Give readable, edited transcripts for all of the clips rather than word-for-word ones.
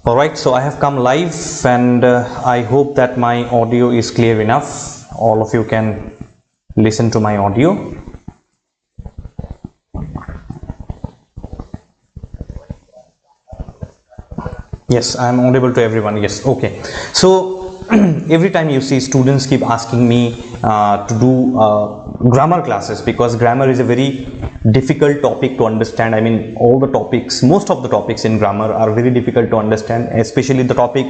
Alright, so I have come live and I hope that my audio is clear enough. All of you can listen to my audio. Yes, I am audible to everyone. Yes, okay. So every time you see students keep asking me to do grammar classes, because grammar is a very difficult topic to understand. I mean, all the topics, most of the topics in grammar are very difficult to understand, especially the topic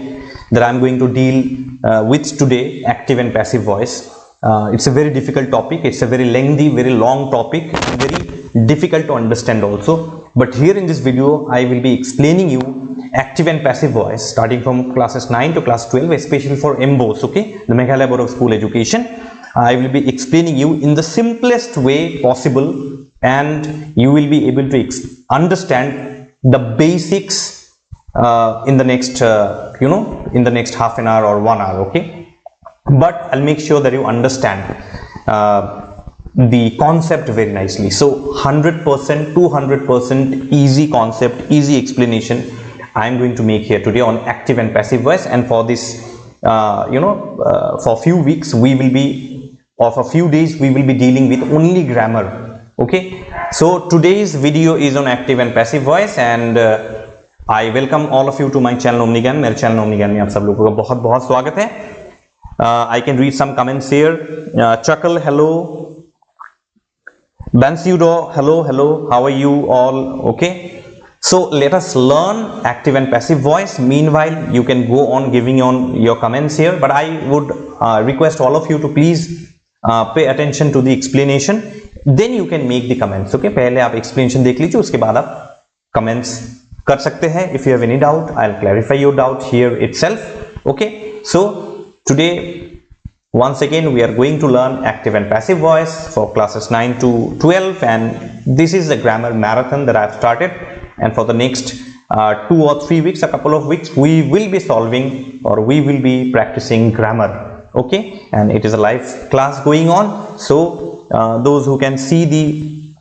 that I'm going to deal with today, active and passive voice. It's a very difficult topic. It's a very lengthy, very long topic, very difficult to understand also. But here in this video, I will be explaining you active and passive voice starting from classes 9 to class 12, especially for MBOSE, okay, the Meghalaya Board of School Education. I will be explaining you in the simplest way possible, and you will be able to understand the basics in the next in the next half an hour or 1 hour, okay. But I'll make sure that you understand the concept very nicely. So 100%, 200% easy concept, easy explanation I'm going to make here today on active and passive voice. And for this for a few weeks we will be, or for a few days we will be dealing with only grammar, okay. So today's video is on active and passive voice, and I welcome all of you to my channel Omni Gyan. मेरे channel Omni Gyan में आप सब लोगों का बहुत बहुत स्वागत है. I can read some comments here. Chuckle, hello. Bansudo, hello. How are you all? Okay. So let us learn active and passive voice. Meanwhile, you can go on giving on your comments here, but I would request all of you to please pay attention to the explanation. Then you can make the comments. Okay. पहले आप explanation देख लीजिए, उसके बाद आप comments कर सकते हैं. If you have any doubt, I'll clarify your doubt here itself. Okay. So today, once again, we are going to learn active and passive voice for classes 9 to 12, and this is the grammar marathon that I've started. And for the next 2 or 3 weeks, a couple of weeks, we will be solving, or we will be practicing grammar, okay. And it is a live class going on, so those who can see the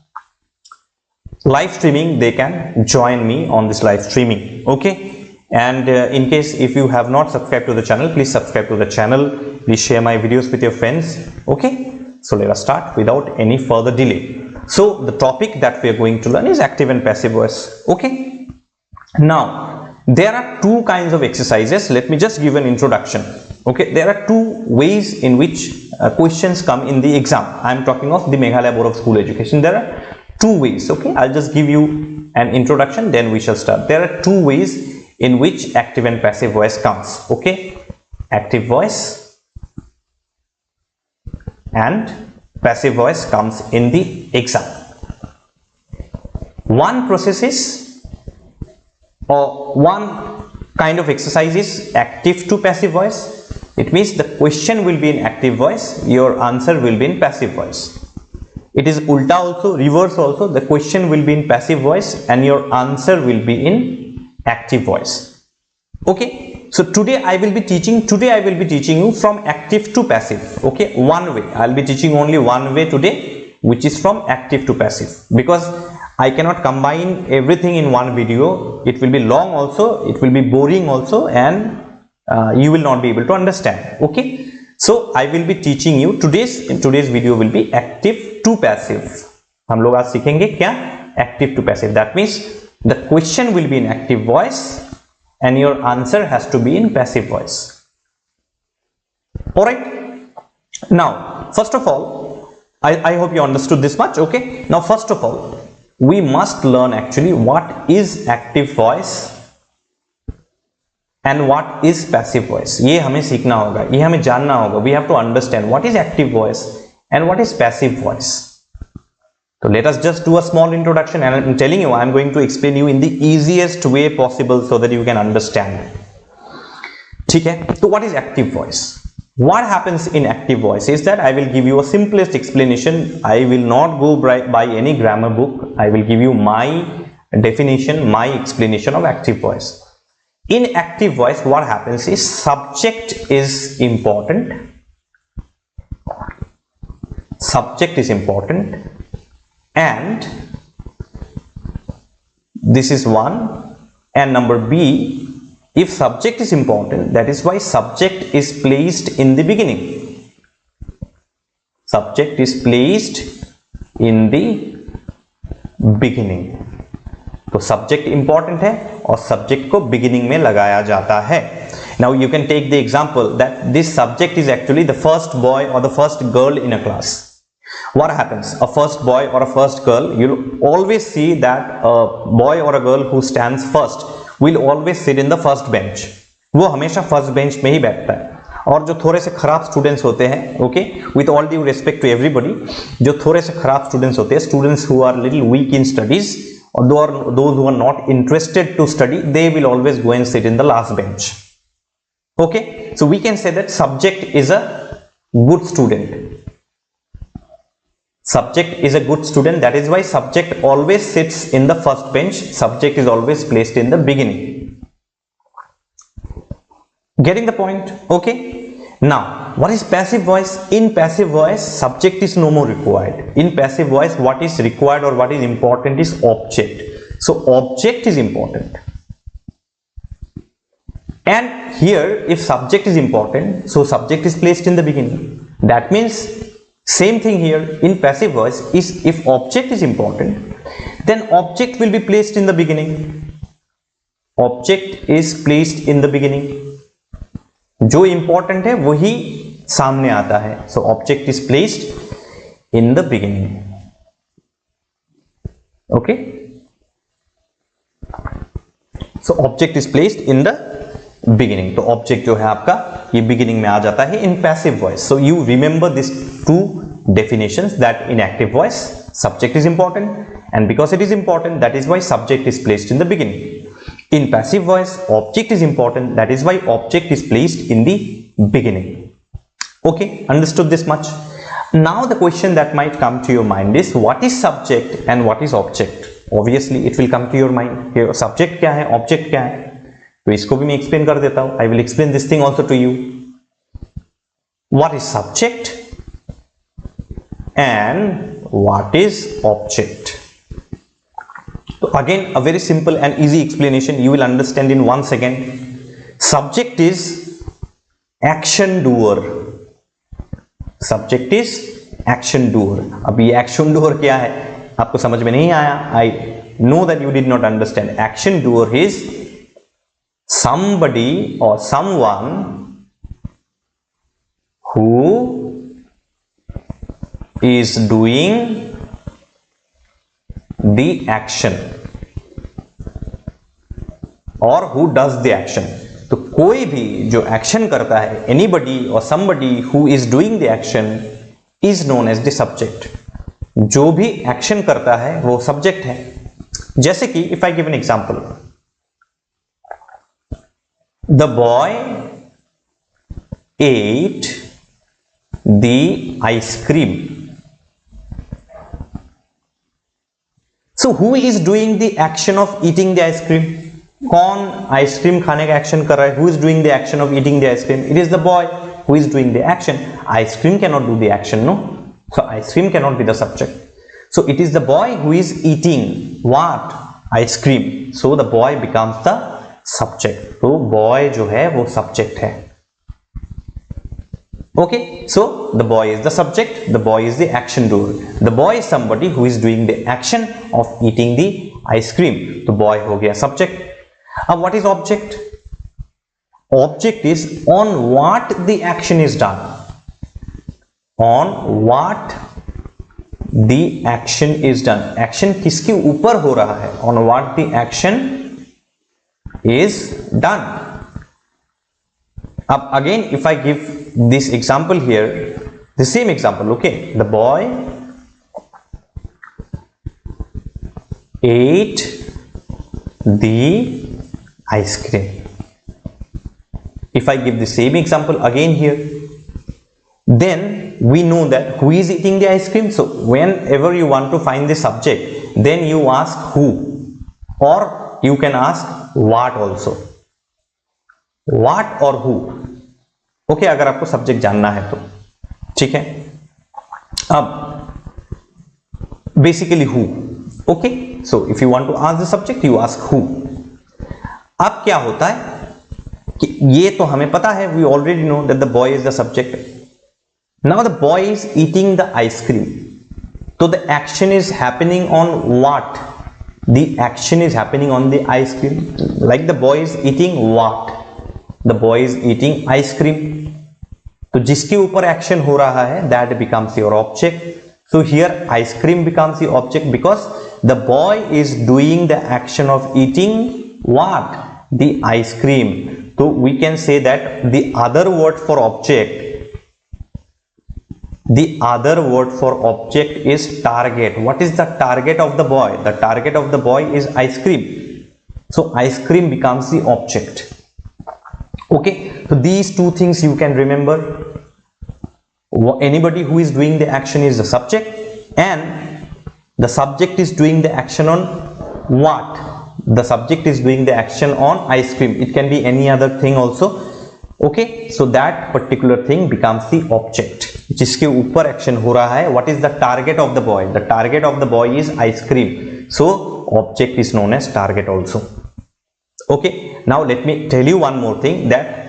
live streaming, they can join me on this live streaming, okay. And in case if you have not subscribed to the channel, please subscribe to the channel. Please share my videos with your friends, okay. So let us start without any further delay. So the topic that we are going to learn is active and passive voice, okay. Now there are two kinds of exercises. Let me just give an introduction, okay. There are two ways in which questions come in the exam. I am talking of the Meghalaya Board of School Education. There are two ways, okay. I'll just give you an introduction, then we shall start. There are two ways in which active and passive voice comes, okay. Active voice and passive voice comes in the exam. One process is, or one kind of exercise is active to passive voice. It means the question will be in active voice, your answer will be in passive voice. It is ulta also, reverse also. The question will be in passive voice and your answer will be in active voice, okay. So today I will be teaching you from active to passive, okay. One way, I'll be teaching only one way today, which is from active to passive, because I cannot combine everything in one video. It will be long also, it will be boring also, and you will not be able to understand, okay. So I will be teaching you today's video will be active to passive. हम लोग आज सीखेंगे क्या? Active to passive. That means the question will be in active voice and your answer has to be in passive voice. Alright. Now, first of all, I hope you understood this much, okay. Now, first of all, we must learn actually what is active voice and what is passive voice. ये हमें सीखना होगा, ये हमें जानना होगा. We have to understand what is active voice and what is passive voice. So let us just do a small introduction, and I'm telling you, I'm going to explain you in the easiest way possible so that you can understand. ठीक है? So what is active voice? What happens in active voice is that I will give you a simplest explanation. I will not go by any grammar book. I will give you my definition, my explanation of active voice. In active voice, what happens is subject is important. Subject is important. And this is one, and number B, if subject is important, that is why subject is placed in the beginning. Subject is placed in the beginning. तो subject important है और subject को beginning में लगाया जाता है. Now you can take the example that this subject is actually the first boy or the first girl in a class. What happens? A first boy or a first girl, you'll always see that a boy or a girl who stands first will always sit in the first bench. वो हमेशा first bench में ही बैठता है. और जो थोड़े से खराब स्टूडेंट्स होते हैं, okay, with all due respect to everybody, जो थोड़े से खराब स्टूडेंट्स होते हैं, students who are little weak in studies or those who are not interested to study, they will always go and sit in the last bench. Okay, so we can say that subject is a good student. Subject is a good student. That is why subject always sits in the first bench. Subject is always placed in the beginning. Getting the point? Okay. Now, what is passive voice? In passive voice, subject is no more required. In passive voice, what is required or what is important is object. So, object is important. And here, if subject is important, so subject is placed in the beginning. That means, same thing here in passive voice is if object is important, then object will be placed in the beginning. Object is placed in the beginning. जो important है वही सामने आता है. So object is placed in the beginning. Okay, so object is placed in the beginning. तो object जो है आपका ये बिगिनिंग में आ जाता है in passive voice. So you remember this two definitions, that in active voice subject is important, and because it is important, that is why subject is placed in the beginning. In passive voice, object is important, that is why object is placed in the beginning. Okay, understood this much? Now the question that might come to your mind is, what is subject and what is object? Obviously it will come to your mind here, subject क्या है, object क्या है. तो इसको भी मैं explain कर देता हूं. I will explain this thing also to you. What is subject and what is object? So again, a very simple and easy explanation you will understand in 1 second. Subject is action doer. Subject is action doer. अब ये action doer क्या है आपको समझ में नहीं आया. I know that you did not understand. Action doer is somebody or someone who is doing the action or who does the action. तो कोई भी जो एक्शन करता है, anybody or somebody who is doing the action is known as the subject. जो भी action करता है वो सब्जेक्ट है. जैसे कि if I give an example, the boy ate the ice cream. So who is doing the action of eating the ice cream? कौन ice cream खाने का एक्शन कर रहा है? Who is doing the action of eating the ice cream? It is the boy who is doing the action. Ice cream cannot do the action, no? So ice cream cannot be the subject. So it is the boy who is eating what? Ice cream. So the boy becomes the subject. तो boy जो है वो subject है. Okay, so the boy is the subject, the boy is the action doer. The boy is somebody who is doing the action of eating the ice cream. तो boy हो गया subject. Now what is object? Object is on what the action is done. On what the action is done. Action किसके ऊपर हो रहा है? On what the action is done. Up again, if I give this example here, the same example, okay, the boy ate the ice cream. If I give the same example again here, then we know that who is eating the ice cream. So whenever you want to find the subject, then you ask who, or you can ask what also. What or who. Okay, अगर आपको subject जानना है तो ठीक है. अब basically who. Okay, so if you want to ask the subject you ask who. अब क्या होता है, ये तो हमें पता है, we already know that the boy is the subject. Now the boy is eating the ice cream. तो the action is happening on what? The action is happening on the ice cream. Like the boy is eating what? The boy is eating ice cream. तो जिसके ऊपर action हो रहा है that becomes your object. So here ice cream becomes the object because the boy is doing the action of eating what? The ice cream. So we can say that the other word for object is target. What is the target of the boy? The target of the boy is ice cream. So ice cream becomes the object. Okay, so these two things you can remember. Anybody who is doing the action is the subject, and the subject is doing the action on what? The subject is doing the action on ice cream. It can be any other thing also. Okay, so that particular thing becomes the object. जिसके ऊपर action हो रहा है. What is the target of the boy? The target of the boy is ice cream. So object is known as target also. Okay, now let me tell you one more thing, that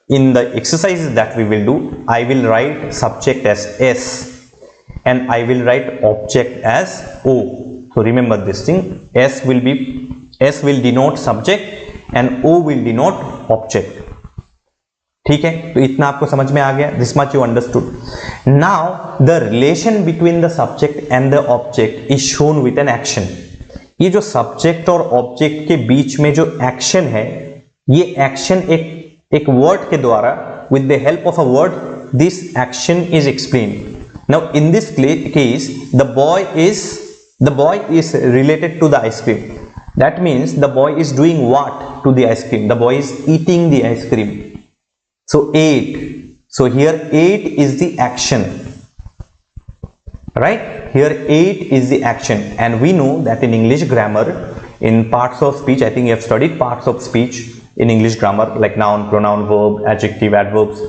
in the exercises that we will do, I will write subject as S and I will write object as O. So remember this thing, S will denote subject and O will denote object. ठीक है, तो इतना आपको समझ में आ गया. This much you understood. Now the relation between the subject and the object is shown with an action. ये जो subject और object के बीच में जो action है, ये action एक word के द्वारा, with the help of a word, this action is explained. Now in this case the boy is related to the ice cream. That means the boy is doing what to the ice cream? The boy is eating the ice cream. So ate. So here ate is the action, right? Here ate is the action, and we know that in English grammar, in parts of speech, I think you have studied parts of speech in English grammar, like noun, pronoun, verb, adjective, adverbs,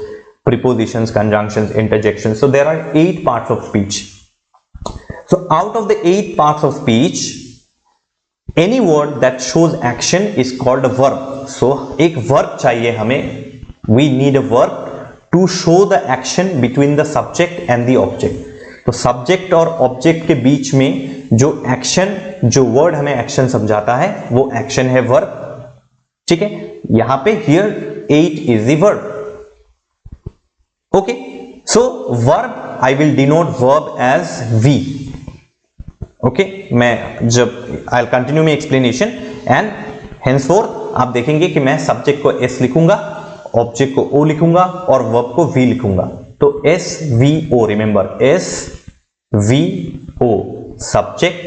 prepositions, conjunctions, interjections. So there are 8 parts of speech. So out of the 8 parts of speech, any word that shows action is called a verb. So एक verb चाहिए हमें. We need a verb to show the action between the subject and the object. तो subject और object के बीच में जो action, जो word हमें action समझाता है, वो action है verb. ठीक है, यहां पे here 8 is the verb. Okay, so verb, I will denote verb as V. Okay, मैं जब I'll continue my explanation and henceforth आप देखेंगे कि मैं subject को S लिखूंगा, object को O लिखूंगा और verb को V लिखूंगा. तो SVO, remember SVO, subject,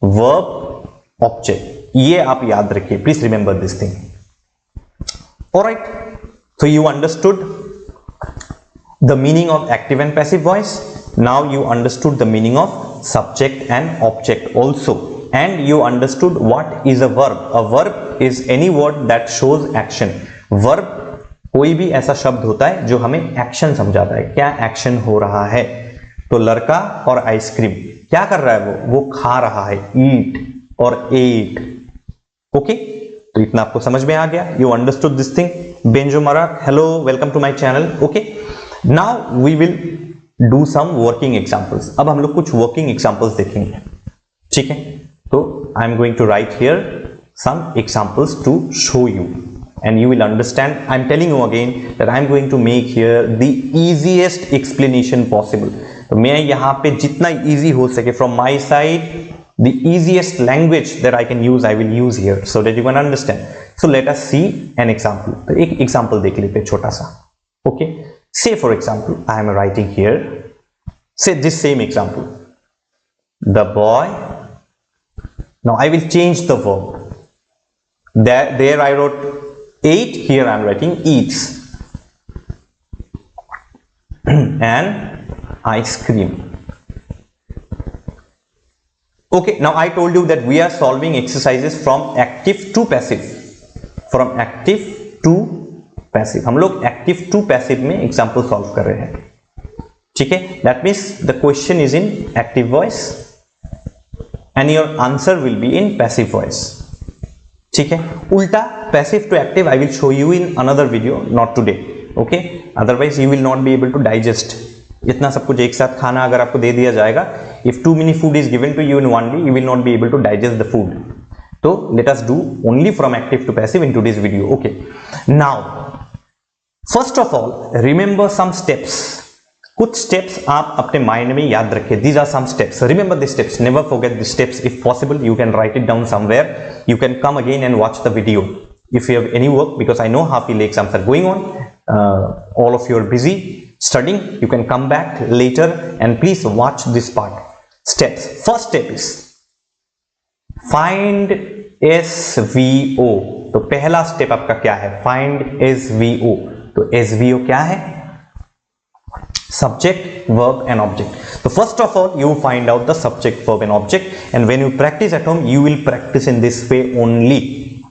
verb, object. ये आप याद रखिए. Please remember this thing. Alright, so you understood the meaning of active and passive voice. Now you understood the meaning of subject and object also, and you understood what is a verb. A verb is any word that shows action. Verb कोई भी ऐसा शब्द होता है जो हमें action समझाता है, क्या एक्शन हो रहा है. तो लड़का और आइसक्रीम, क्या कर रहा है? वो खा रहा है, ईट और एट. ओके, तो इतना आपको समझ में आ गया. You understood this thing. Benjo Marak, hello, welcome to my channel. Okay, now we will do some working examples. अब हम लोग कुछ वर्किंग एग्जांपल्स देखेंगे. ठीक है, तो I am going to write here some examples to show you and you will understand. I am telling you again that I am going to make here the easiest explanation possible. तो मैं यहाँ पे जितना easy हो सके from my side, the easiest language that I can use, I will use here so that you can understand. So let us see an example. तो एक example देख लेते हैं छोटा सा. Okay, say for example I am writing here, say this same example, the boy. Now I will change the verb. There I wrote ate, here I am writing eats. And ice cream. Okay, now I told you that we are solving exercises from active to passive. From active to passive. हम लोग active to passive में example solve कर रहे हैं. ठीक है, that means the question is in active voice and your answer will be in passive voice. ठीक है. उल्टा passive to active I will show you in another video, not today. Okay, otherwise you will not be able to digest. इतना सब कुछ एक साथ खाना अगर आपको दे दिया जाएगा, if too many food is given to you in one day, you will not be able to digest the food. तो let us do only from active to passive in today's video. Okay, now first of all remember some steps. कुछ steps आप अपने mind में याद रखिए. These are some steps. Remember the steps, never forget the steps. If possible you can write it down somewhere. You can come again and watch the video if you have any work, because I know half-yearly exams are going on. All of you are busy studying. You can come back later and please watch this part. Steps. First step is find SVO. तो पहला step आपका क्या है? Find SVO. तो SVO क्या है? Subject, verb and object. So first of all you find out the subject, verb and object, and when you practice at home you will practice in this way only.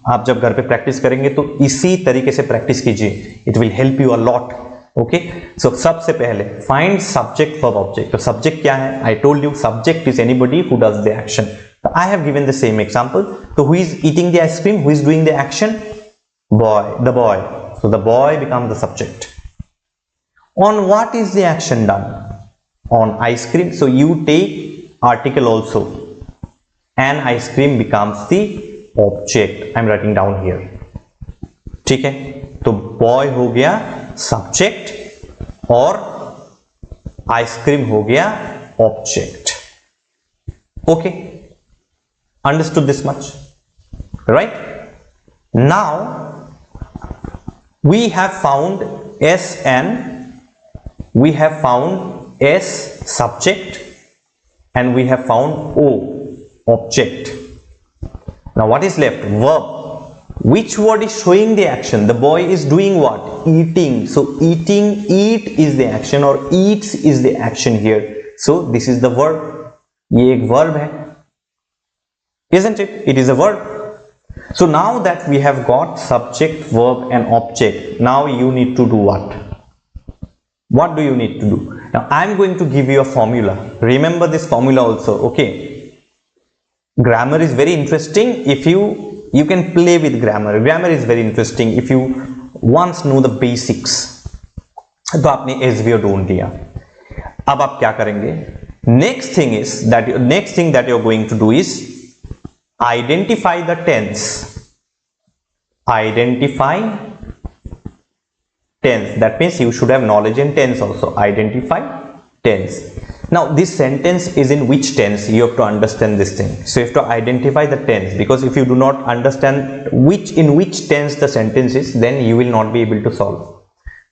आप जब घर पे practice करेंगे तो इसी तरीके से प्रैक्टिस कीजिए. It will help you a lot. Okay, so सबसे पहले फाइंड सब्जेक्ट वर्ब ऑब्जेक्ट. तो सब्जेक्ट क्या है? I told you subject is anybody who does the action. I have given the same example. तो who is eating the ice cream? Who is doing the action? Boy, the boy. So the boy become the subject. On what is the action done? On ice cream. So you take article also and ice cream becomes the object. I am writing down here. ठीक है, तो boy हो गया subject और ice cream हो गया object. Okay, understood this much, right? Now we have found S N, we have found S subject and we have found O object. Now what is left? Verb. Which word is showing the action? The boy is doing what? Eating. So eating, eat is the action or eats is the action here. So this is the verb. ये एक verb है, isn't it? It is a verb. So now that we have got subject, verb and object, now you need to do what? What do you need to do? Now I am going to give you a formula. Remember this formula also, okay? Grammar is very interesting if you can play with grammar. Grammar is very interesting if you once know the basics. तो आपने SVO ढूंढ लिया. अब आप क्या करेंगे? Next thing that you're going to do is identify the tense. Identify tense. That means you should have knowledge in tense also. Identify tense. Now this sentence is in which tense? You have to understand this thing. So you have to identify the tense, because if you do not understand in which tense the sentence is, then you will not be able to solve.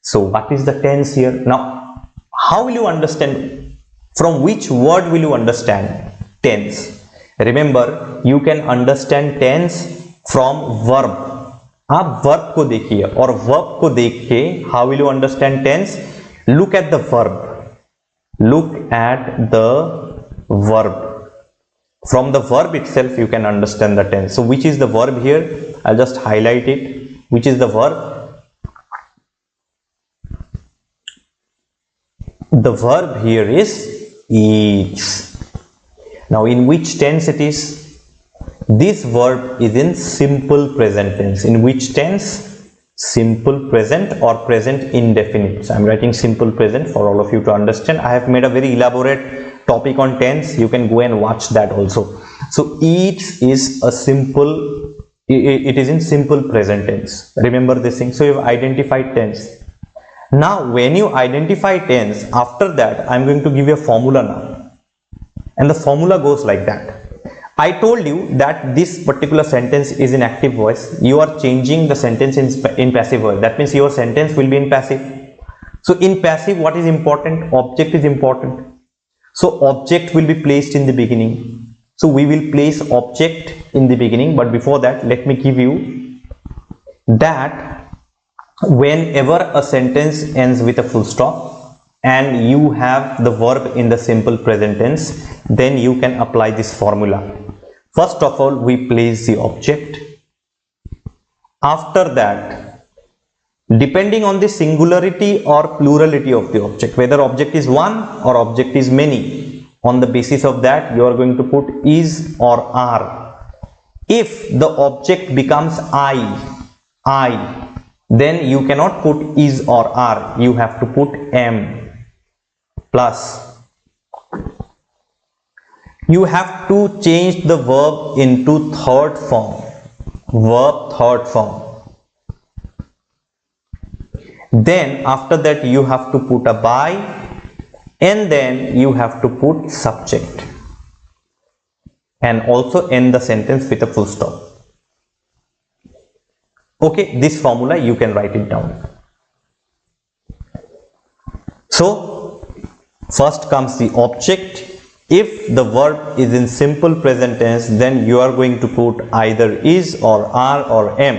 So what is the tense here? Now how will you understand? From which word will you understand tense? Remember, you can understand tense from verb. आप verb को देखिए और verb को देख के how will you understand tense? Look at the verb. Look at the verb. From the verb itself you can understand the tense. So which is the verb here? I'll just highlight it. Which is the verb? The verb here is eats. Now in which tense it is? This verb is in simple present tense. In which tense? Simple present or present indefinite. So I'm writing simple present for all of you to understand. I have made a very elaborate topic on tense. You can go and watch that also. So eats is a simple, it is in simple present tense. Remember this thing. So you've identified tense. Now when you identify tense, after that I'm going to give you a formula now, and the formula goes like that. I told you that this particular sentence is in active voice. You are changing the sentence in passive voice. That means your sentence will be in passive. So in passive, what is important? Object is important. So object will be placed in the beginning. So we will place object in the beginning. But before that, let me give you that whenever a sentence ends with a full stop and you have the verb in the simple present tense, then you can apply this formula. First of all, we place the object. After that, depending on the singularity or plurality of the object, whether object is one or object is many, on the basis of that you are going to put is or are. If the object becomes I, then you cannot put is or are, you have to put am plus. You have to change the verb into third form, verb third form. Then after that you have to put a by, and then you have to put subject, and also end the sentence with a full stop. Okay, this formula you can write it down. So first comes the object. If the verb is in simple present tense, then you are going to put either is or are or am.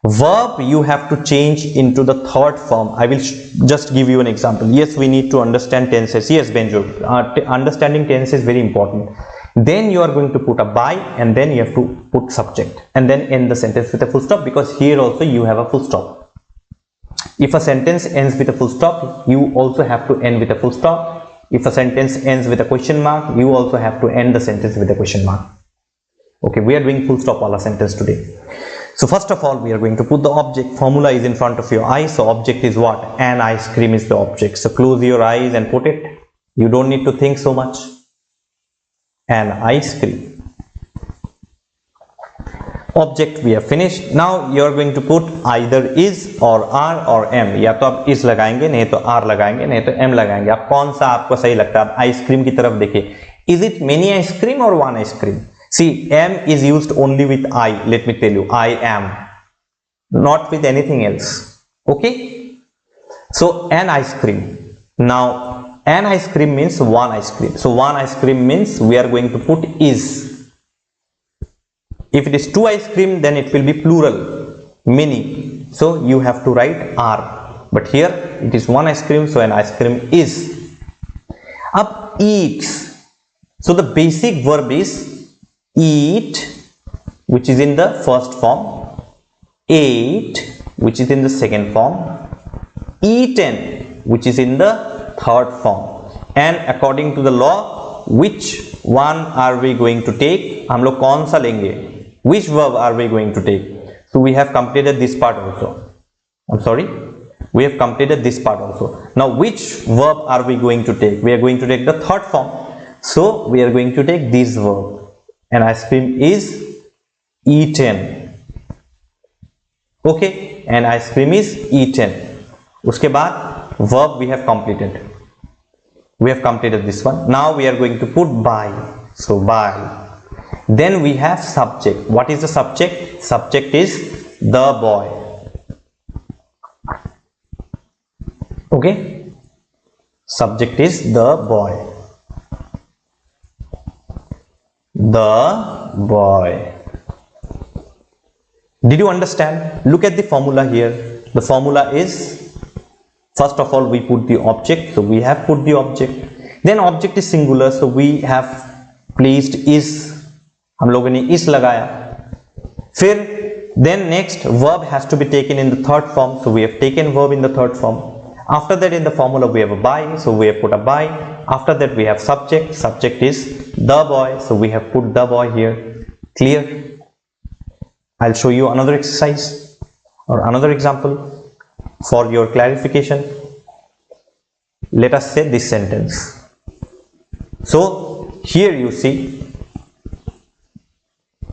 Verb you have to change into the third form. I will just give you an example. Yes, we need to understand tenses. Yes, Benjo, understanding tense is very important. Then you are going to put a by, and then you have to put subject, and then end the sentence with a full stop, because here also you have a full stop. If a sentence ends with a full stop, you also have to end with a full stop. If a sentence ends with a question mark, you also have to end the sentence with a question mark. Okay, we are doing full stop wala sentence today. So first of all, we are going to put the object. Formula is in front of your eyes, so object is what? An ice cream is the object. So close your eyes and put it. You don't need to think so much. An ice cream. Object we have finished. Now you are going to put either is or are or am. या तो आप is लगाएंगे, नहीं तो are लगाएंगे, नहीं तो am लगाएंगे. आप कौन सा आपको सही लगता है? आप आइसक्रीम की तरफ देखिए. Is it many ice cream or one ice cream? See, am is used only with I. Let me tell you, I am, not with anything else. Okay. So an ice cream. Now an ice cream means one ice cream. So one ice cream means we are going to put is. If it is two ice cream, then it will be plural, many. So you have to write are. But here it is one ice cream, so an ice cream is. Up eats. So the basic verb is eat, which is in the first form, ate, which is in the second form, eaten, which is in the third form. And according to the law, which one are we going to take? हम लोग कौन सा लेंगे? Which verb are we going to take? So we have completed this part also. I'm sorry, we have completed this part also. Now which verb are we going to take? We are going to take the third form. So we are going to take this verb. And ice cream is eaten. Okay, and ice cream is eaten. Uske baad verb we have completed. We have completed this one. Now we are going to put by. So by. Then we have subject. What is the subject? Subject is the boy. Okay, subject is the boy. The boy. Did you understand? Look at the formula here. The formula is, first of all we put the object, so we have put the object. Then object is singular, so we have placed is. हम लोगों ने is लगाया. फिर then next verb has to be taken in the third form, so we have taken verb in the third form. After that in the formula we have a by, so we have put a by. After that we have subject. Subject is the boy, so we have put the boy here. Clear? I'll show you another exercise or another example for your clarification. Let us say this sentence. So here you see,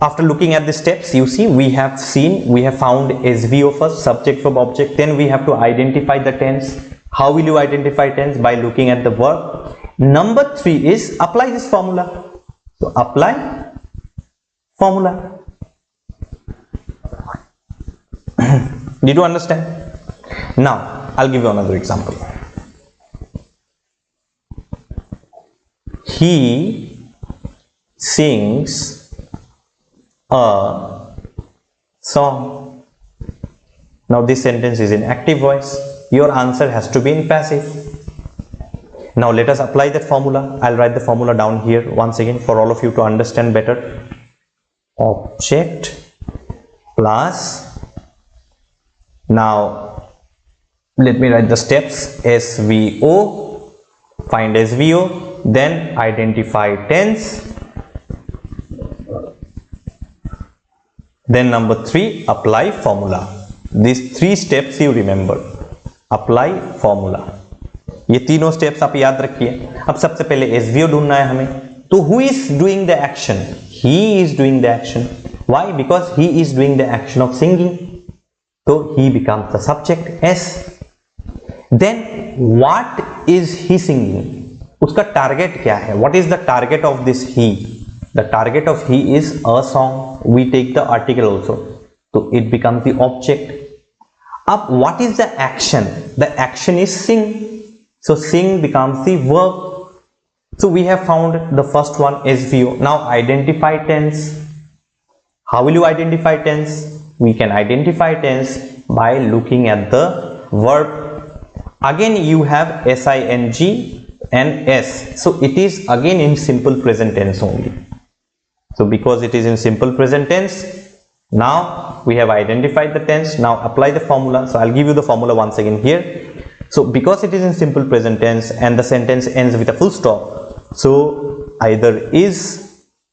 after looking at the steps, you see we have found SVO first, subject verb object. Then we have to identify the tense. How will you identify tense? By looking at the verb. Number 3 is apply this formula. So apply formula. Did you understand? Now I'll give you another example. He sings a song. Now this sentence is in active voice. Your answer has to be in passive. Now let us apply that formula. I'll write the formula down here once again for all of you to understand better. Object plus, now let me write the steps. SVO, find SVO, then identify tense, Then number 3, apply formula. These 3 steps you remember. Apply formula. ये तीनों steps आप याद रखिए. अब सबसे पहले SVO ढूंढना है हमें. तो who is doing the action? He is doing the action. Why? Because he is doing the action of singing. तो he becomes the subject S. Then what is he singing? उसका टारगेट क्या है? What is the target of this he? The target of he is a song. We take the article also, तो it becomes the object. अब what is the action? The action is Singh. So sing becomes the verb. So we have found the first one, SVO. Now identify tense. How will you identify tense? We can identify tense by looking at the verb. Again you have SING and S. So it is again in simple present tense only. So because it is in simple present tense, now we have identified the tense. Now apply the formula. So I'll give you the formula once again here. So because it is in simple present tense and the sentence ends with a full stop, so either is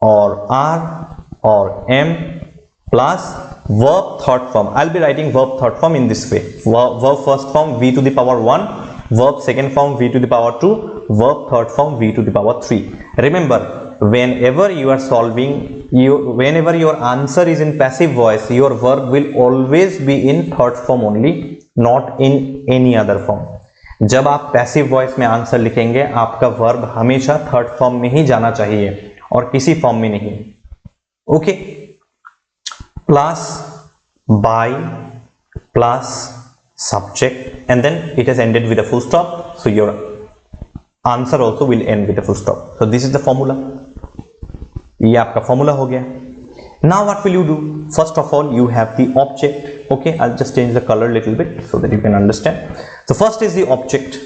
or are or am plus verb third form. I'll be writing verb third form in this way. Verb first form v to the power 1, verb second form v to the power 2, verb third form v to the power 3. Remember, whenever you are solving, whenever your answer is in passive voice, your verb will always be in third form only, not in any other form. जब आप passive voice में answer लिखेंगे, आपका verb हमेशा third form में ही जाना चाहिए और किसी फॉर्म में नहीं. Okay. Plus by plus subject and then it has ended with a full stop, so your answer also will end with a full stop. So this is the formula. ये आपका formula हो गया. Now what will you do? First of all, you have the object. Okay, I'll just change the color a little bit so that you can understand. So first is the object.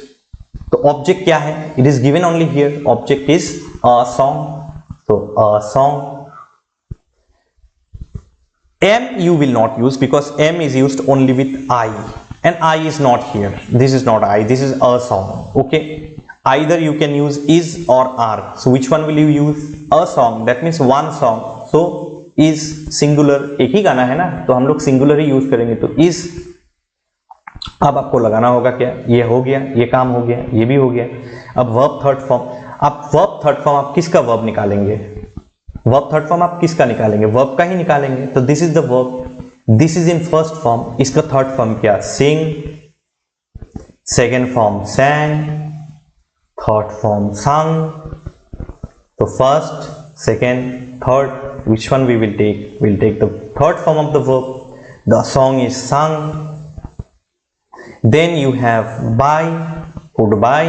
So object क्या है? It is given only here. Object is a song. So a song. M you will not use because M is used only with I, and I is not here. This is not I. This is a song. Okay. Either you can use is or are. So which one will you use? A song. That means one song. So is singular, एक ही गाना है ना, तो हम लोग singular ही use करेंगे. तो is. अब आपको लगाना होगा क्या? ये हो गया, ये काम हो गया, ये भी हो गया. अब वर्ब थर्ड फॉर्म. आप वर्ब थर्ड फॉर्म आप किसका वर्ब निकालेंगे? वर्ब थर्ड फॉर्म आप किसका निकालेंगे? वर्ब का ही निकालेंगे. तो this is the verb. This is in first form. इसका थर्ड फॉर्म क्या? Sing. Second form sang. Third form sung. तो first, second, third, which one we will take? We'll take the third form of the verb. The song is sung. Then you have by, put by.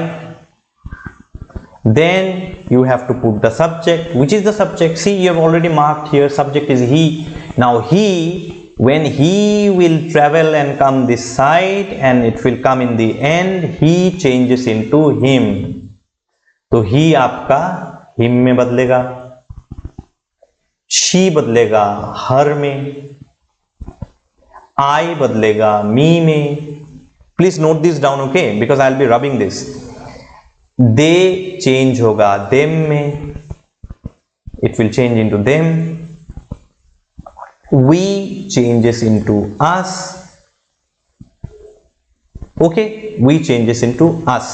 Then you have to put the subject. Which is the subject? See, you have already marked here, subject is he. Now he, when he will travel and come this side and it will come in the end, he changes into him. तो he आपका him में बदलेगा. She बदलेगा हर में. आई बदलेगा me में. Please note this down, okay, because I will be rubbing this. They change होगा them में. It will change into them. We changes into us. Okay, we changes into us.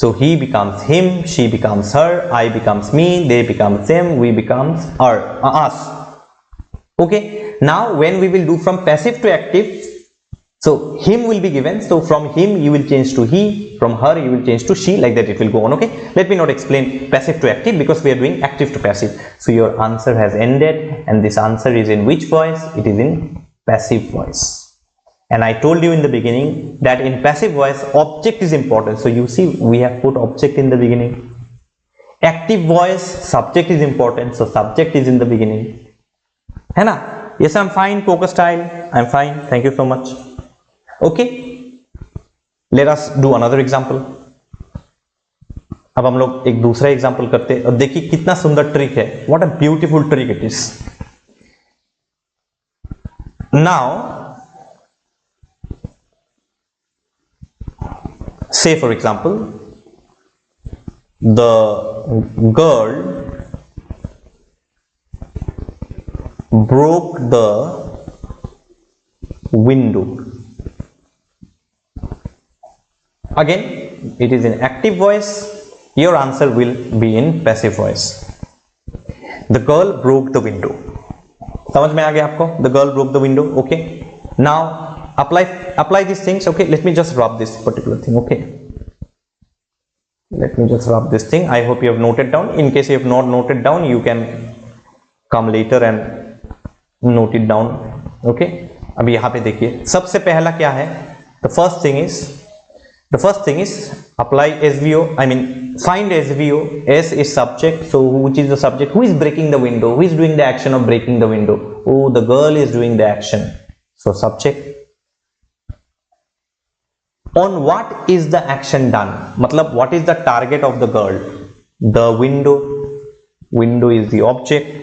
So he becomes him, she becomes her, I becomes me, they becomes them, we becomes us. Okay. Now when we will do from passive to active, so him will be given. So from him you will change to he, from her you will change to she, like that it will go on. Okay. Let me not explain passive to active because we are doing active to passive. So your answer has ended, and this answer is in which voice? It is in passive voice. And I told you in the beginning that in passive voice object is important. So you see we have put object in the beginning. Active voice subject is important, so subject is in the beginning. है ना? Yes, I'm fine. Poker style. I'm fine. Thank you so much. Okay. Let us do another example. अब हम लोग एक दूसरा example करते हैं और देखिए कितना सुंदर ट्रिक है. What a beautiful trick it is. Now say for example, the girl broke the window. Again, it is in active voice. Your answer will be in passive voice. The girl broke the window. समझ में आ गया आपको? The girl broke the window. Okay. Now apply these things. Okay. Let me just rub this particular thing. Okay. Let me just rub this thing. I hope you have noted down. In case you have not noted down, you can come later and note it down. Okay. अभी यहाँ पे देखिए, सबसे पहला क्या है? The first thing is apply SVO. I mean find SVO. S is subject. So which is the subject? Who is breaking the window? Who is doing the action of breaking the window? Oh, the girl is doing the action. So subject. On what is the action done? Matlab, what is the target of the girl? The window. Window is the object.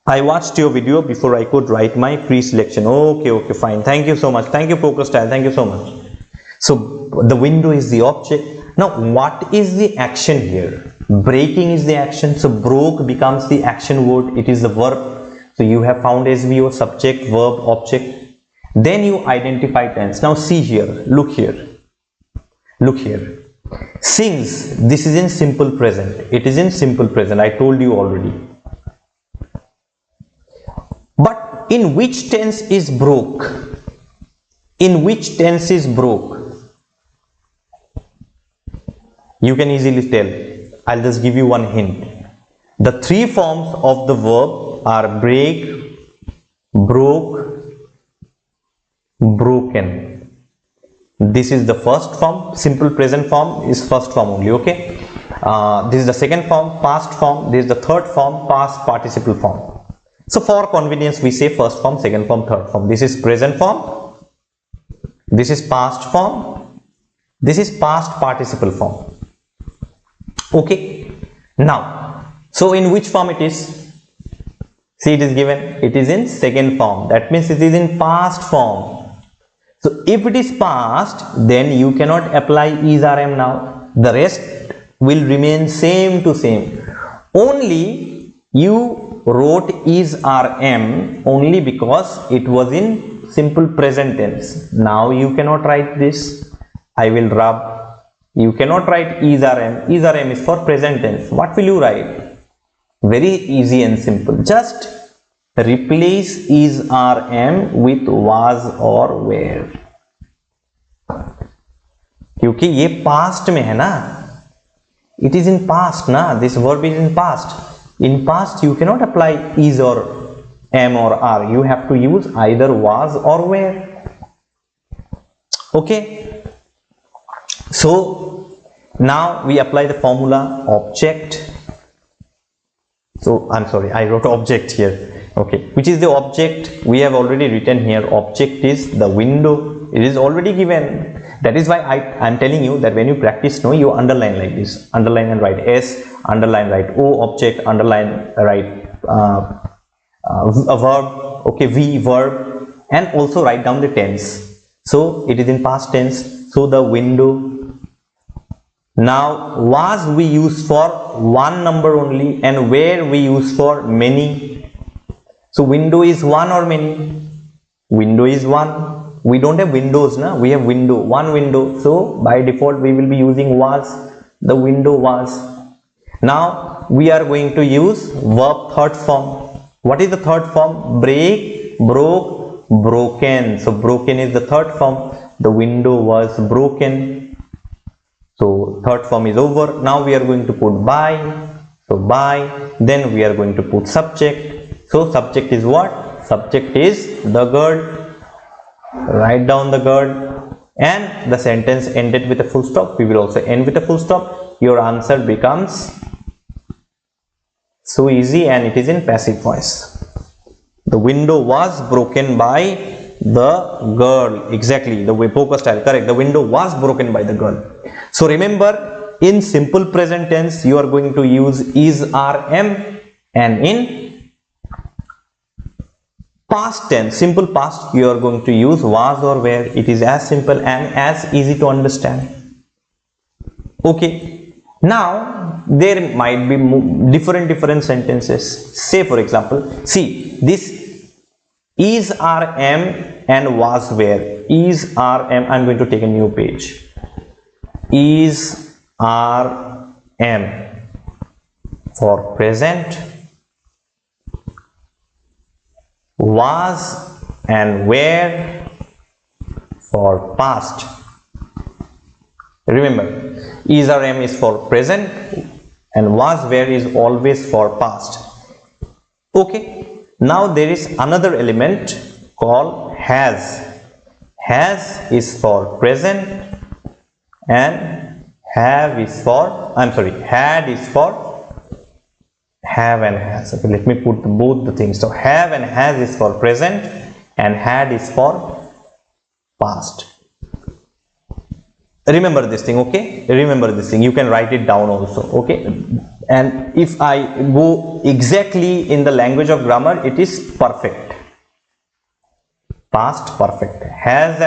I watched your video before I could write my pre-selection. Okay, fine. Thank you so much. Thank you, Poker Style. Thank you so much. So the window is the object. Now, what is the action here? Breaking is the action. So broke becomes the action word. It is the verb. So you have found SVO, subject, verb, object. Then you identify tense. Now see here. Look here. Look here. Sings. This is in simple present. It is in simple present. I told you already. But in which tense is broke? In which tense is broke? You can easily tell. I'll just give you one hint. The three forms of the verb are break, broke, broken. This is the first form. Simple present form is first form only. Okay. This is the second form, past form. This is the third form, past participle form. So for convenience, we say first form, second form, third form. This is present form. This is past form. This is past participle form. Okay. Now, so in which form it is? See, it is given. It is in second form. That means it is in past form. So if it is past, then you cannot apply is or am now. The rest will remain same to same. Only you wrote is or am only because it was in simple present tense. Now you cannot write this. I will rub. You cannot write is or am. Is or am is for present tense. What will you write? Very easy and simple. Just replace is or am with was or were. क्योंकि ये past में है ना. It is in past ना. This verb is in past. In past, you cannot apply is or am or are. You have to use either was or were. Okay. So now we apply the formula object. So I'm sorry, I wrote object here. Okay. Which is the object? We have already written here. Object is the window. It is already given. That is why I'm telling you that when you practice, no, you underline like this. Underline and write S. Underline write O object, underline write a verb, okay, V verb, and also write down the tense. So it is in past tense. So the window. Now was we use for one number only and where we use for many. So window is one or many? Window is one. We don't have windows, na? We have window, one window. So by default we will be using was. The window was. Now we are going to use verb third form. What is the third form? Break, broke, broken. So broken is the third form. The window was broken. So third form is over. Now we are going to put by. So by. Then we are going to put subject. So subject is what? Subject is the girl. Write down the girl. And the sentence ended with a full stop. We will also end with a full stop. Your answer becomes so easy, and it is in passive voice. The window was broken by the girl. Exactly, the way Poker Style, correct. The window was broken by the girl. So remember, in simple present tense, you are going to use is or am, and in past tense, simple past, you are going to use was or were. It is as simple and as easy to understand. Okay. Now there might be different sentences. Say for example, see this is RM and was where. Is RM, I'm going to take a new page. Is RM for present, was and where for past. Remember, is or am is for present and was where is always for past. Okay, now there is another element called has. Has is for present and have is for, had is for have and has. Okay, let me put both the things. So have and has is for present and had is for past. Remember this thing, okay? Remember this thing. You can write it down also, okay? And if I go exactly in the language of grammar, it is perfect. Past perfect. Has,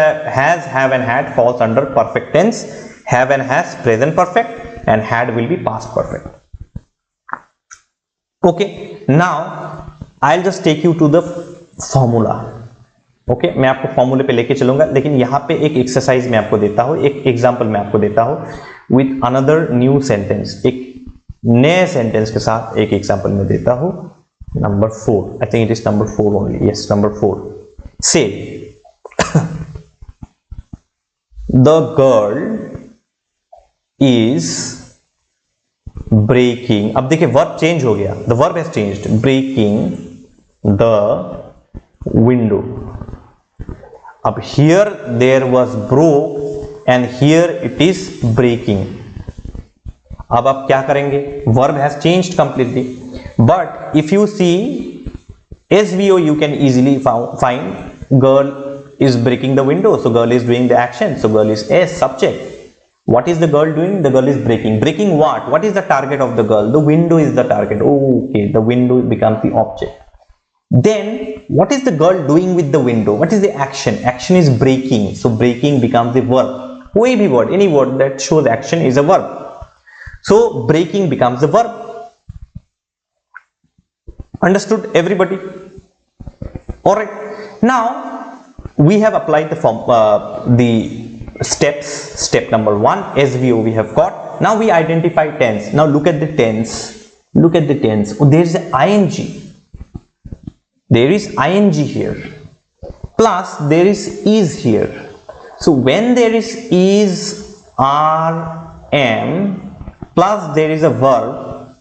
have and had falls under perfect tense. Have and has present perfect and had will be past perfect. Okay, now I'll just take you to the formula. Okay मैं आपको फॉर्मूले पे लेके चलूंगा, लेकिन यहाँ पे एक एक्सरसाइज मैं आपको देता हूँ, एक एग्जांपल मैं आपको देता हूँ विथ अनदर न्यू सेंटेंस. एक नए सेंटेंस के साथ एक एग्जांपल मैं देता हूँ. Number 4, I think it is number 4 only. Yes, number 4. से द गर्ल इज ब्रेकिंग. अब देखिए वर्ब चेंज हो गया, the verb has changed. Breaking the window. अब here there was broke and here it is breaking. अब आप क्या करेंगे? Verb has changed completely. But if you see SVO, you can easily find girl is breaking the window. So girl is doing the action. So girl is S subject. What is the girl doing? The girl is breaking. Breaking what? What is the target of the girl? The window is the target. Oh, okay, the window becomes the object. Then what is the girl doing with the window? What is the action? Action is breaking. So breaking becomes the verb. कोई भी word, any word that shows action is a verb. So breaking becomes the verb. Understood everybody? All right. Now we have applied the steps. Step number 1, SVO we have got. Now we identify tense. Now look at the tense. Look at the tense. Oh, there is an ing. There is ing here, plus there is here. So when there is rm plus there is a verb,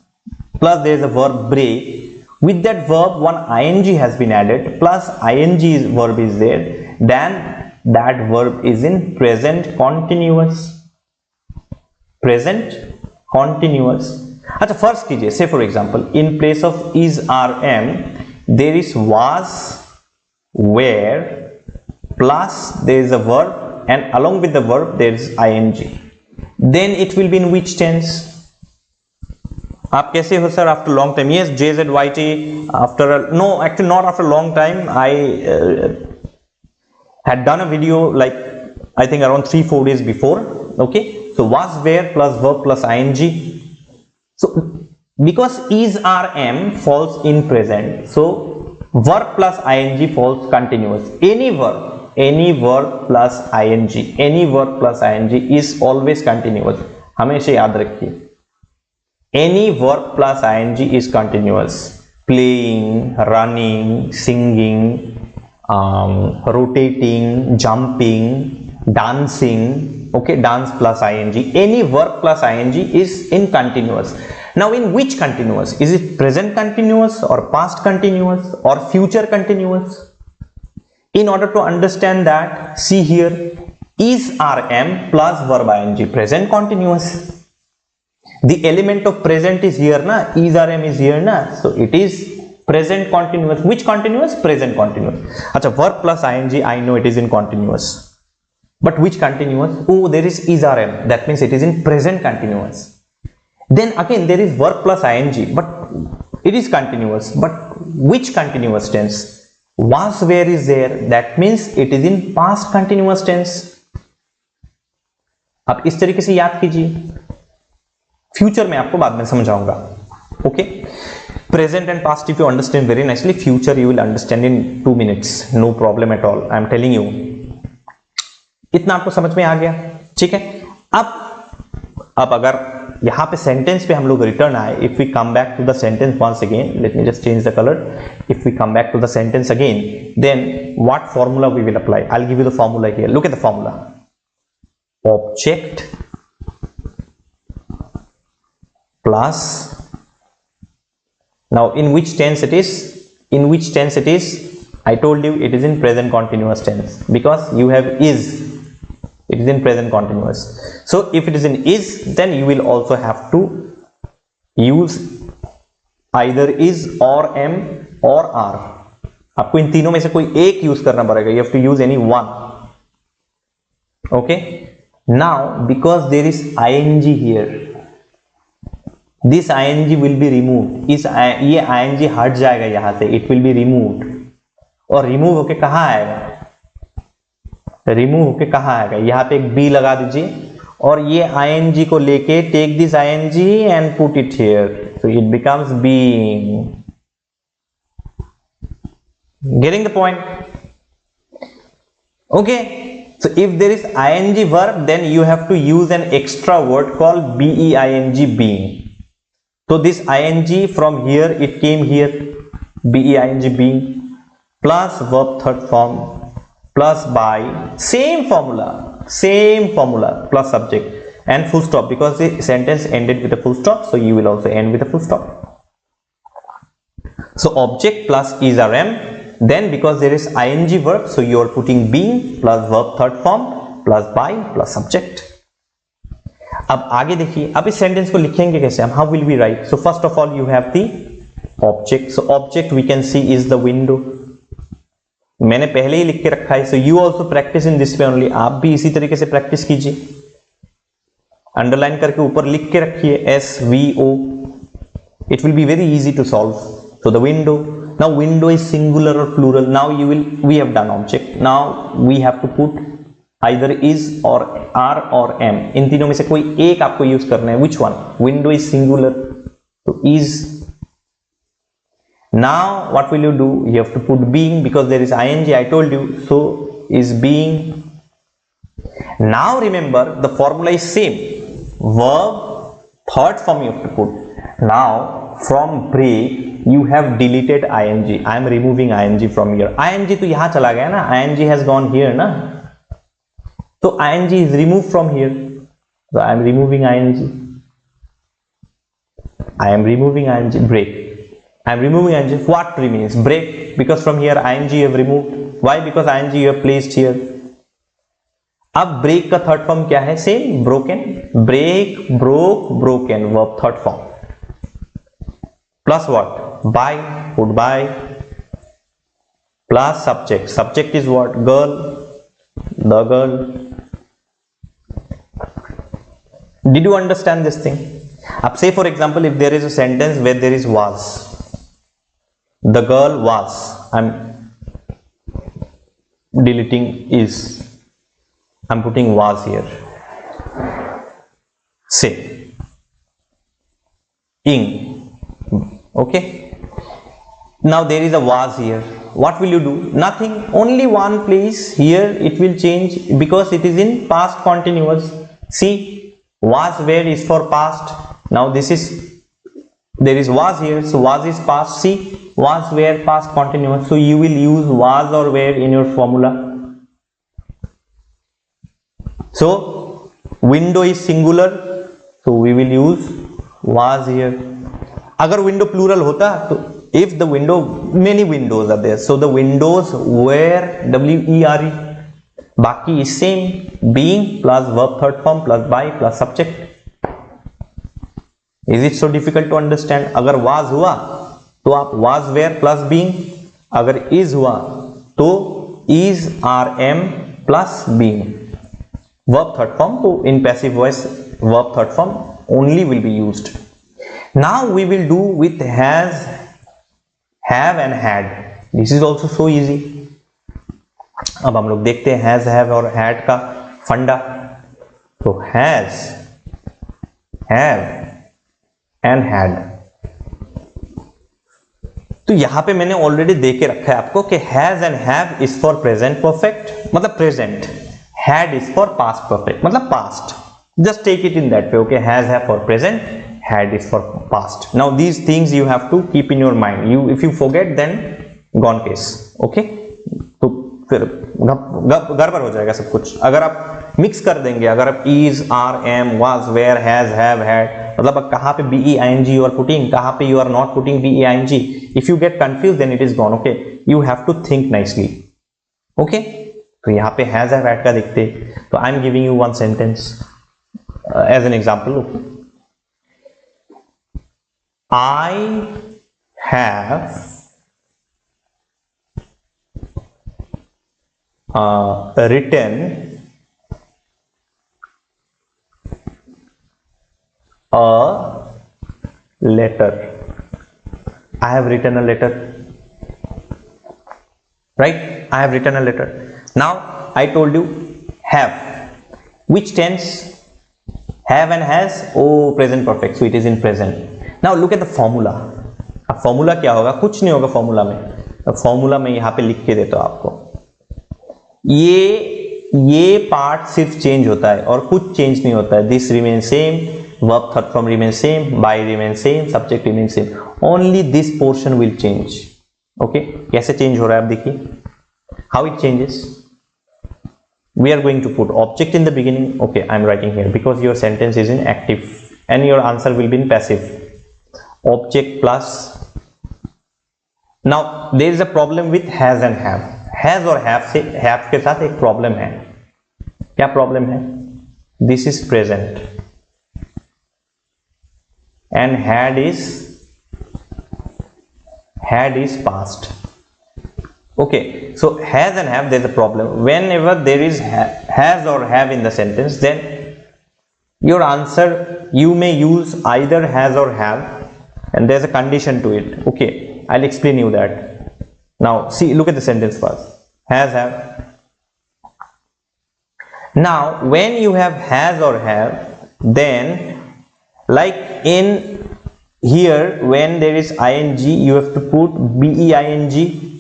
plus there is a verb break, with that verb one ing has been added, plus ing verb is there, then that verb is in present continuous. Present continuous. अच्छा, first कीजिए. Say for example, in place of is rm there is was, where, plus there is a verb, and along with the verb there is ing. Then it will be in which tense? आप कैसे हो sir? After long time. Yes, JZYT. After no, actually not after long time. I had done a video like I think around 3-4 days before. Okay, so was, where plus verb plus ing. So because is rm falls in present, so verb plus ing falls continuous. Any verb plus ing, any verb plus ing is always continuous. हमेशा याद रखिए, any verb plus ing is continuous. Playing, running, singing, rotating, jumping, dancing. Okay, dance plus ing, any verb plus ing is in continuous. Now in which continuous? Is it present continuous or past continuous or future continuous? In order to understand that, see here, is rm plus verb ing, present continuous. The element of present is here na, is rm is here na, so it is present continuous. Which continuous? Present continuous. Acha, verb plus ing, I know it is in continuous. But which continuous? Oh, there is rm, that means it is in present continuous. Then again there is verb plus ing, but it is continuous. But which continuous tense? Was, where is there, that means it is in past continuous tense. अब इस तरीके से याद कीजिए. Future में आपको बाद में समझाऊंगा. Okay, present and past if you understand very nicely, future you will understand in 2 minutes, no problem at all. I am telling you. इतना आपको समझ में आ गया? ठीक है. अब अगर यहां पे सेंटेंस पे हम लोग रिटर्न आए, if we come back to the sentence once again, let me just change the colour. If we come back to the sentence again, then what formula we will apply? I will give you the formula here. Look at the formula. Object plus, now in which tense it is? In which tense it is? I told you it is in present continuous tense because you have is. It is in present continuous. So if it is in is, then you will also have to use either is or am or are. आपको इन तीनों में से कोई एक use करना पड़ेगा. You have to use any one. Okay. Now because there is ing here, this ing will be removed. ये ing हट जाएगा यहां से. It will be removed. और रिमूव होके कहां आएगा? रिमूव होके कहां आएगा? यहां पे एक बी लगा दीजिए और ये ing को लेके take this ing and put it here. So it becomes being. Getting the point? Okay. So if there is ing verb, then you have to use an extra word called being, being. So this ing from here, it came here, being, being, plus verb third form, plus by, same formula, plus subject and full stop, because the sentence ended with a full stop, so you will also end with a full stop. So object plus is or am, then because there is ing verb, so you are putting being plus verb third form plus by plus subject. अब आगे देखिए, अब इस sentence को लिखेंगे कैसे हम? How will we write? So first of all you have the object. So object we can see is the window. मैंने पहले ही लिख के रखा है. So you also practise in this way only. आप भी इसी तरीके से प्रैक्टिस कीजिए. अंडरलाइन करके ऊपर लिख के रखिए SVO. It will be very easy to solve. So the window. Now window is singular और plural. Now we have done object. Now we have to put either is or are or am. इन तीनों में से कोई एक आपको use करना है. which one? Window is singular, so is. Now what will you do? You have to put being because there is ing, I told you. So is being. Now remember the formula is same. Verb third form you have to put. Now from break you have deleted ing. I am removing ing from here. ing तो यहां चला गया ना. ing has gone here ना. So ing is removed from here. So I am removing ing. I am removing ing. Break. I am removing ing. What remains? Break. Because from here ing you have removed. Why? Because ing you have placed here. अब break का third form क्या है? Same. Broken. Break, broke, broken. Verb third form. Plus what? By. Put by. Plus subject. Subject is what? Girl. The girl. Did you understand this thing? Up say for example, if there is a sentence where there is was, the girl was, I'm deleting is, I'm putting was here. Say ing. Okay. Now there is a was here. What will you do? Nothing. Only one place here it will change because it is in past continuous. See, was where is for past. Now this is, there is was here, so was is past. See, was where past continuous, so you will use was or where in your formula. So window is singular, so we will use was here. अगर window plural होता तो if the window, many windows are there, so the windows were WERE. बाकी is same. being plus verb third form plus by plus subject. Is it so difficult to understand? अगर was हुआ तो आप was where plus being. अगर is हुआ तो is or am plus being. Verb third form, तो in passive voice verb third form only will be used. Now we will do with has, have and had. This is also so easy. अब हम लोग देखते हैं has, have और had का फंडा. तो हैज, हैव and had. तो यहां पे मैंने ऑलरेडी दे के रखा है आपको कि has and have is for present perfect मतलब present, had is for past perfect मतलब past. Just take it in that way. Okay, has have for present, had is for past. Now these things you have to keep in your mind. If you forget then gone case. Okay, तो फिर गड़बड़ हो जाएगा सब कुछ. अगर आप mix कर देंगे, अगर आप is, are, am, was, were, has, have, had, मतलब कहाँ पे be ing you are putting, कहाँ पे you are not putting be ing. If you get confused then it is gone. Okay, you have to think nicely. Okay, तो यहाँ पे has, have, had का देखते. तो I am giving you one sentence as an example. I have written a letter. I have written a letter. Right? I have written a letter. Now I told you have. Which tense? Have and has. Oh, present perfect. So it is in present. Now look at the formula. अब formula क्या होगा? कुछ नहीं होगा formula में. Formula में यहाँ पे लिख के देता हूं आपको. ये पार्ट सिर्फ चेंज होता है और कुछ चेंज नहीं होता है. This remain same, verb third form remain same, by remain same, subject remain same. Only this portion will change. Okay, कैसे चेंज हो रहा है आप देखिए. How it changes? We are going to put object in the beginning. Okay, I am writing here because your sentence is in active and your answer will be in passive. Object plus. Now there is a problem with has and have. Has और have से have के साथ एक problem है. क्या problem है? This is present and had is past. Okay, so has and have, there is a problem. Whenever there is has or have in the sentence, then your answer you may use either has or have, and there is a condition to it. Okay, I'll explain you that. Now see, look at the sentence first. Has, have. Now when you have has or have, then like in here when there is ing, you have to put being.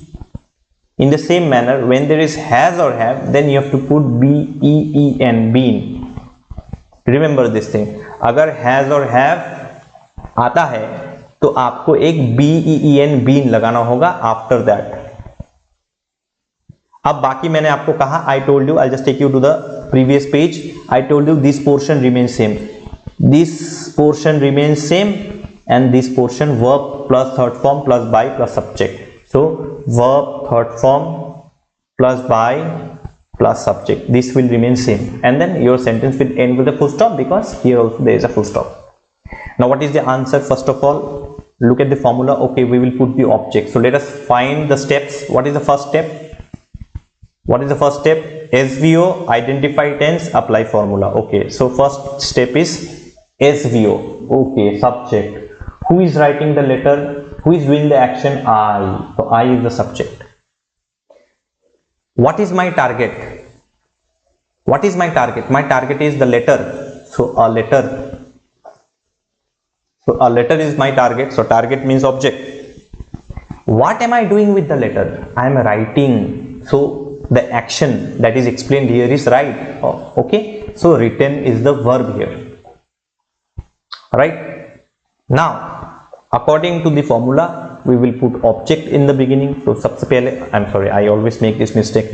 In the same manner, when there is has or have, then you have to put been, been. Remember this thing. अगर has और have आता है तो आपको एक been, been लगाना होगा after that. अब बाकी मैंने आपको कहा, I told you, I'll just take you to the previous page. I told you this portion remains same. This portion remains same, and this portion verb plus third form plus by plus subject. So verb third form plus by plus subject, this will remain same, and then your sentence will end with a full stop because here also there is a full stop. Now what is the answer? First of all, look at the formula. Okay, we will put the object. So let us find the steps. What is the first step? What is the first step? SVO, identify tense, apply formula. Okay, so first step is SVO. Okay, subject. Who is writing the letter? Who is doing the action? I. So I is the subject. What is my target? What is my target? My target is the letter. So a letter. So a letter is my target. So target means object. What am I doing with the letter? I am writing. So the action that is explained here is write. Oh, okay. So written is the verb here. Right? Now according to the formula, we will put object in the beginning. तो सबसे पहले, I'm sorry, I always make this mistake.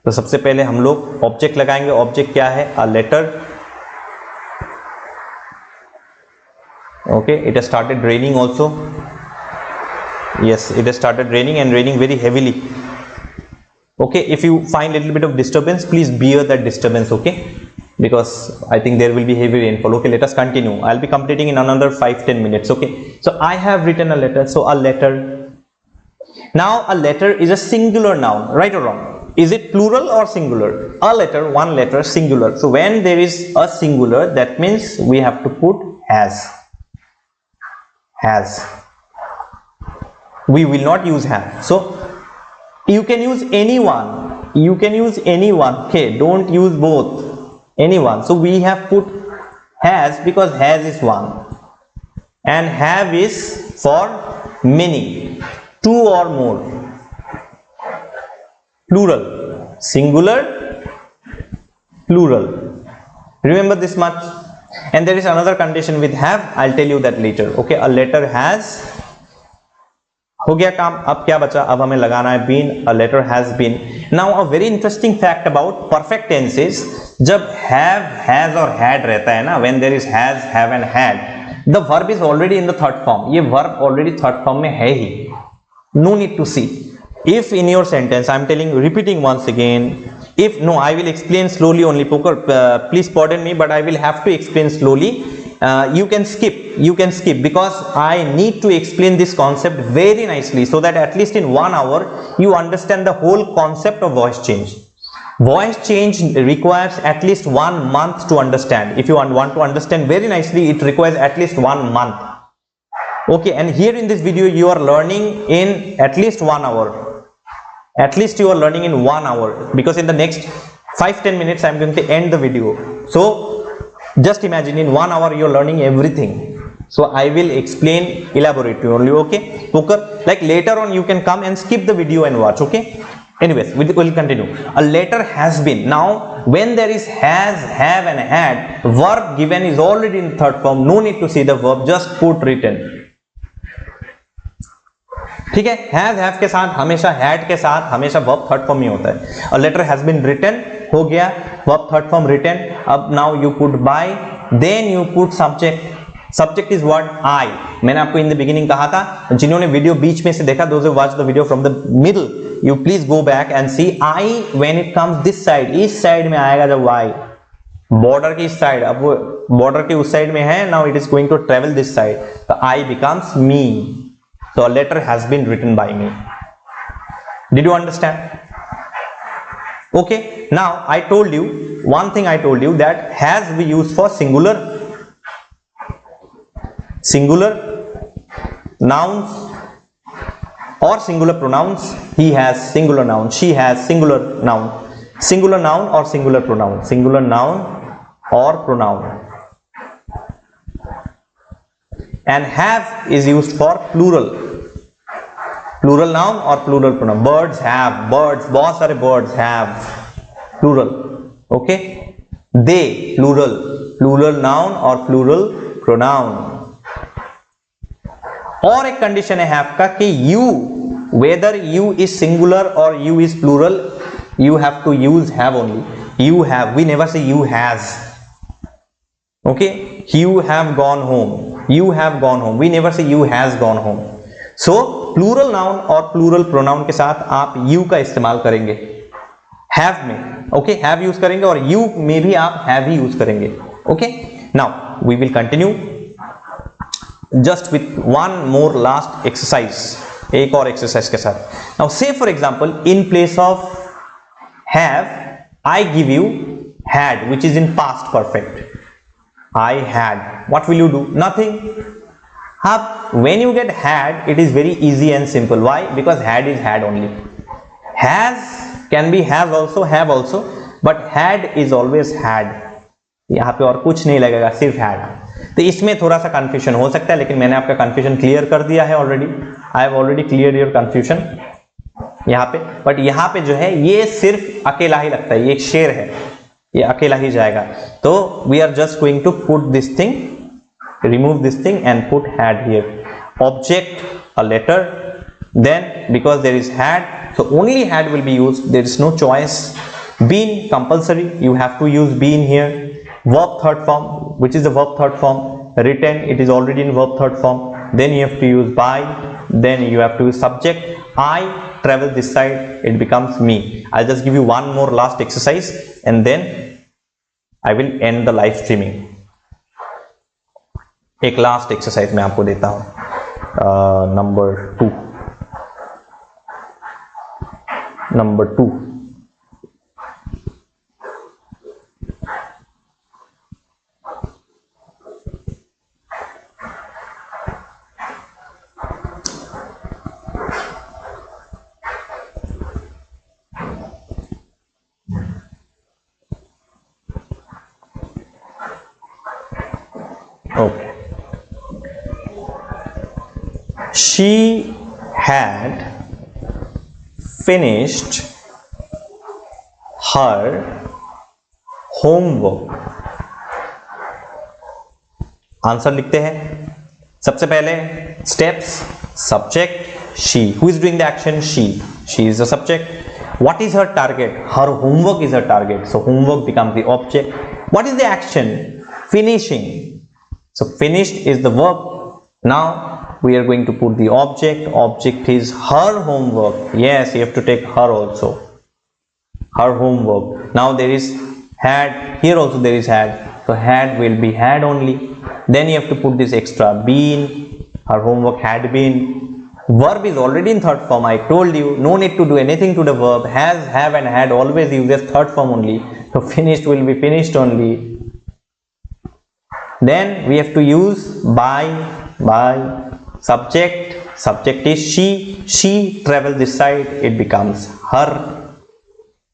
तो सबसे पहले हम लोग object लगाएंगे. Object क्या है? A letter. Okay, it has started raining also. Yes, it has started raining and raining very heavily. Okay, if you find a little bit of disturbance, please bear that disturbance. Okay, because I think there will be heavy rainfall. Okay, let us continue. I'll be completing in another 5-10 minutes. Okay, so I have written a letter. So a letter. Now a letter is a singular noun, right or wrong? Is it plural or singular? A letter, one letter, singular. So when there is a singular, that means we have to put has. Has. We will not use have. So you can use anyone. You can use anyone. Okay, don't use both. Anyone. So we have put has because has is one. and have is for many, two or more, plural, singular, plural. Remember this much. And there is another condition with have, I'll tell you that later. Okay, a letter has, हो गया काम. अब क्या बचा, अब हमें लगाना है been. A letter has been. Now a very interesting fact about perfect tenses, जब have, has और had रहता है ना, when there is has, have and had, the verb is already in the third form. ये verb already third form में है ही. No need to see. If in your sentence, I am telling, repeating once again, if no, I will explain slowly only. Poker, please pardon me, but I will have to explain slowly. You can skip because I need to explain this concept very nicely, so that at least in 1 hour you understand the whole concept of voice change. Voice change requires at least 1 month to understand. If you want to understand very nicely, it requires at least 1 month. Okay, and here in this video you are learning in at least 1 hour. At least you are learning in 1 hour, because in the next 5-10 minutes I am going to end the video. So just imagine, in 1 hour you are learning everything. So I will explain elaborately only. Okay, Poker, like later on you can come and skip the video and watch. Okay, anyways, we will continue. A letter has been. Now when there is has, have and had, verb given is already in third form. No need to see the verb, just put written. ठीक है, has have के साथ हमेशा, had के साथ हमेशा verb third form में होता है. A letter has been written, हो गया वर्ब थर्ड फॉर्म रिटन. अब now you put by, then you put subject. Subject is what, I. मैंने आपको इन द बिगिनिंग कहा था, जिन्होंने वीडियो बीच में से देखा, those who watch the video from the middle, you please go back and see. I when it comes this side, इस side में आएगा जब आई, बॉर्डर की इस साइड, अब वो बॉर्डर की उस साइड में है, now it is going to travel this side, तो I becomes me. So a letter has been written by me. Did you understand? Okay, now I told you one thing. I told you that has we use for singular nouns or singular pronouns. He has singular noun, she has singular noun or singular pronoun, singular noun or pronoun. And have is used for plural noun or plural pronoun. Birds have, birds, बहुत सारे birds have, plural. Okay, they, plural noun or plural pronoun. और एक condition है have का कि you, whether you is singular or you is plural, you have to use have only. You have, we never say you has. Okay, you have gone home, you have gone home, we never say you has gone home. So plural noun और plural pronoun के साथ आप you का इस्तेमाल करेंगे have में. Okay, have use करेंगे और यू में भी आप हैव ही यूज करेंगे. Okay, now we will continue just with one more last exercise, एक और एक्सरसाइज के साथ. Now say for example, in place of have I give you had, which is in past perfect. I had. What will you do? Nothing. When you get had, it is very easy and simple. Why? Because had is had only. Has can be have also, have also, but had is always had. यहाँ पे और कुछ नहीं लगेगा, सिर्फ had. तो इसमें थोड़ा सा कंफ्यूजन हो सकता है, लेकिन मैंने आपका कंफ्यूजन क्लियर कर दिया है already. I have already clear your confusion यहाँ पे. बट यहाँ पे जो है ये सिर्फ अकेला ही लगता है, ये एक शेर है, ये अकेला ही जाएगा. तो we are just going to put this thing, remove this thing and put had here. Object a letter, then because there is had, so only had will be used, there is no choice. Been compulsory, you have to use been here. Verb third form, which is the verb third form. Written, it is already in verb third form. Then you have to use by, then you have to use subject. I travel this side, it becomes me. I'll just give you one more last exercise and then I will end the live streaming. एक last exercise मैं आपको देता हूं, number 2. Number 2. Okay. she had finished her homework. Answer लिखते हैं. सबसे पहले steps, subject she, who is doing the action? She is the subject. What is her target? Her homework is her target, so homework becomes the object. What is the action? Finishing. So finished is the verb. Now we are going to put the object. Object is her homework. Yes, you have to take her also. Her homework. Now there is had, here also there is had, so had will be had only. Then you have to put this extra been. Her homework had been. Verb is already in third form. I told you, no need to do anything to the verb. Has, have and had always uses third form only, so finished will be finished only. Then we have to use by subject is she traveled this side, it becomes her.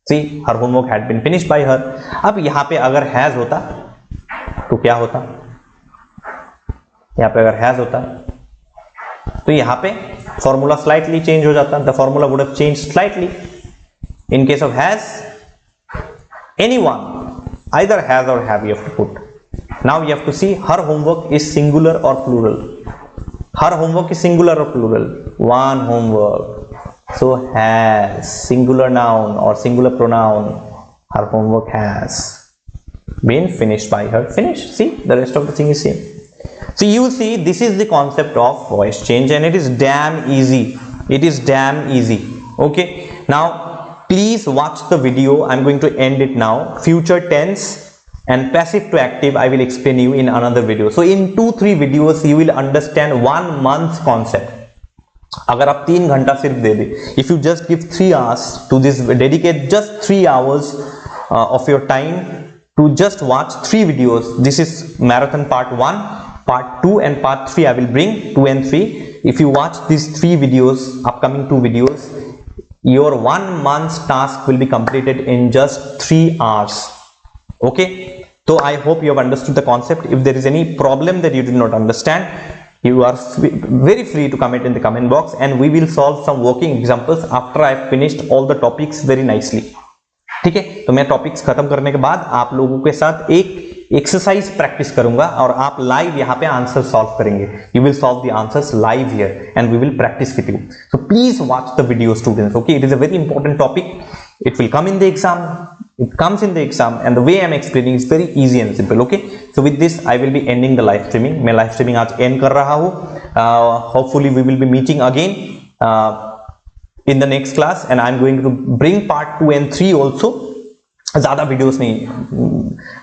See, her homework had been finished by her. अब यहाँ पे अगर has होता तो क्या होता? यहाँ पे अगर has होता तो यहाँ पे formula slightly change हो जाता. The formula would have changed slightly. In case of has, anyone, either has or have you have to put. Now you have to see her homework is singular or plural. Her homework is singular or plural? One homework. So has, singular noun or singular pronoun. Her homework has been finished by her. Finished. See, the rest of the thing is same. So you see, this is the concept of voice change, and it is damn easy. It is damn easy. Okay. Now please watch the video. I'm going to end it now. Future tense and passive to active I will explain you in another video. So in 2-3 videos you will understand 1 month concept. अगर आप 3 घंटा सिर्फ दे दे, if you just give 3 hours to this, dedicate just 3 hours of your time to just watch 3 videos. This is marathon part 1, part 2 and part 3 I will bring, 2 and 3. If you watch these 3 videos, upcoming 2 videos, your 1 month's task will be completed in just 3 hours. Okay, so I hope you have understood the concept. If there is any problem that you did not understand, you are very free to comment in the comment box, and we will solve some working examples after I have finished all the topics very nicely. ठीक है, तो मैं topics खत्म करने के बाद आप लोगों के साथ एक एक्सरसाइज प्रैक्टिस करूंगा और आप लाइव यहाँ पे आंसर सॉल्व करेंगे. You will solve the answers live here and we will practise with you. So please watch the video students. Okay, it is a very important topic. It will come in the exam. It comes in the exam, and the way I am explaining is very easy and simple. Okay, so with this I will be ending the live streaming. मैं live streaming आज end कर रहा हूँ. Hopefully we will be meeting again in the next class, and I am going to bring part 2 and 3 also. ज़्यादा videos नहीं.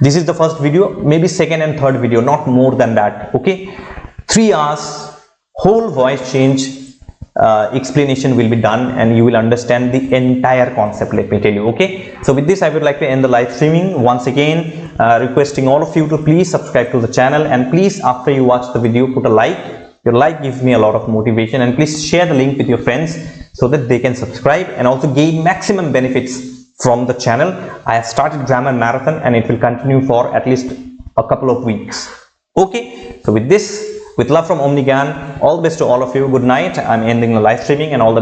This is the first video, maybe second and third video, not more than that. Okay, 3 hours whole voice change explanation will be done, and you will understand the entire concept, let me tell you. Okay, so with this I would like to end the live streaming once again, requesting all of you to please subscribe to the channel, and please, after you watch the video, put a like. Your like gives me a lot of motivation, and please share the link with your friends so that they can subscribe and also gain maximum benefits from the channel. I have started grammar marathon, and it will continue for at least a couple of weeks. Okay, so with this, with love from Omni Gyan, all the best to all of you. Good night. I'm ending the live streaming, and all the best.